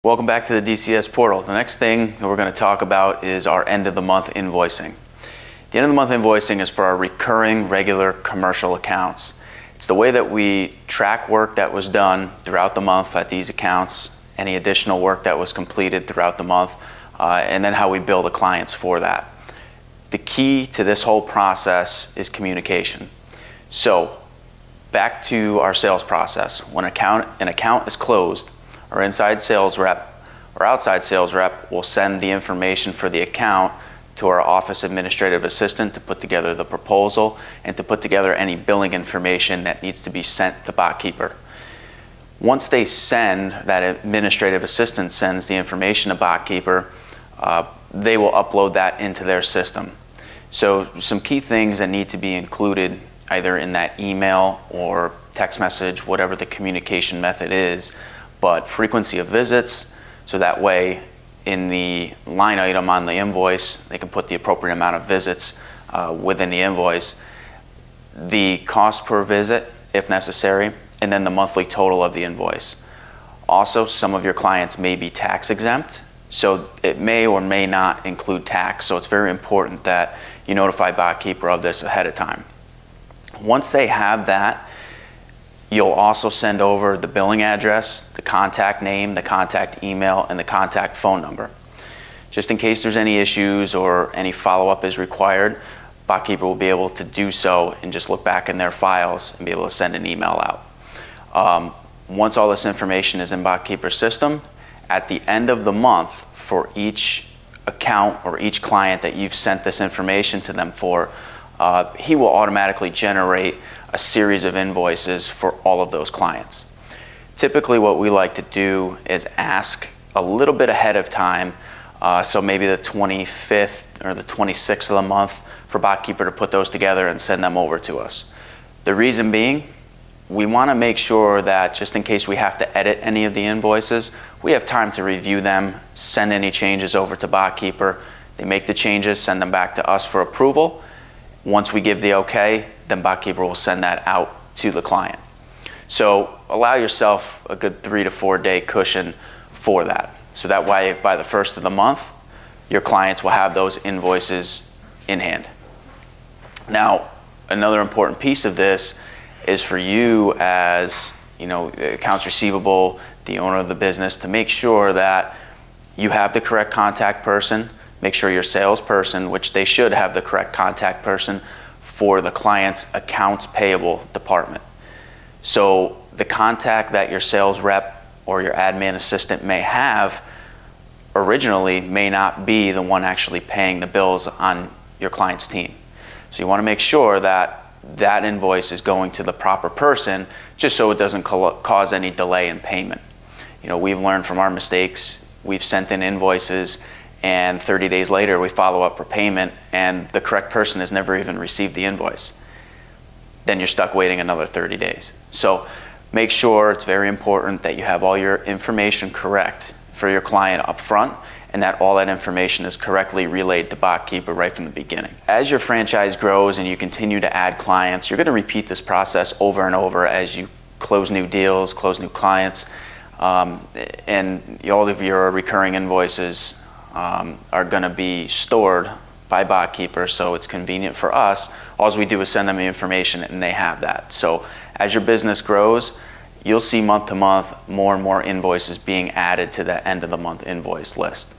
Welcome back to the DCS portal. The next thing that we're going to talk about is our end of the month invoicing. The end of the month invoicing is for our recurring regular commercial accounts. It's the way that we track work that was done throughout the month at these accounts, any additional work that was completed throughout the month, and then how we bill the clients for that. The key to this whole process is communication. So back to our sales process. When an account is closed, our inside sales rep or outside sales rep will send the information for the account to our office administrative assistant to put together the proposal and to put together any billing information that needs to be sent to BotKeeper. Once they send, that administrative assistant sends the information to BotKeeper, they will upload that into their system. So some key things that need to be included either in that email or text message, whatever the communication method is, but frequency of visits, so that way in the line item on the invoice, they can put the appropriate amount of visits within the invoice, the cost per visit if necessary, and then the monthly total of the invoice. Also, some of your clients may be tax exempt, so it may or may not include tax, so it's very important that you notify BotKeeper of this ahead of time. Once they have that, you'll also send over the billing address, the contact name, the contact email, and the contact phone number. Just in case there's any issues or any follow-up is required, BotKeeper will be able to do so and just look back in their files and be able to send an email out. Once all this information is in BotKeeper's system, at the end of the month for each account or each client that you've sent this information to them for, he will automatically generate a series of invoices for all of those clients. Typically what we like to do is ask a little bit ahead of time, so maybe the 25th or the 26th of the month for BotKeeper to put those together and send them over to us. The reason being, we want to make sure that just in case we have to edit any of the invoices, we have time to review them, send any changes over to BotKeeper. They make the changes, send them back to us for approval. Once we give the okay, then BotKeeper will send that out to the client. So allow yourself a good 3 to 4 day cushion for that. So that way by the first of the month, your clients will have those invoices in hand. Now, another important piece of this is for you as accounts receivable, the owner of the business, to make sure that you have the correct contact person. Make sure your salesperson, which they should have the correct contact person for the client's accounts payable department. So the contact that your sales rep or your admin assistant may have originally may not be the one actually paying the bills on your client's team. So you want to make sure that that invoice is going to the proper person, just so it doesn't cause any delay in payment. We've learned from our mistakes. We've sent in invoices and 30 days later we follow up for payment and the correct person has never even received the invoice. Then you're stuck waiting another 30 days. So make sure, it's very important that you have all your information correct for your client up front and that all that information is correctly relayed to BotKeeper right from the beginning. As your franchise grows and you continue to add clients, you're going to repeat this process over and over as you close new deals, close new clients, and all of your recurring invoices are going to be stored by BotKeeper, so it's convenient for us. All we do is send them the information and they have that. So as your business grows, you'll see month to month more and more invoices being added to the end of the month invoice list.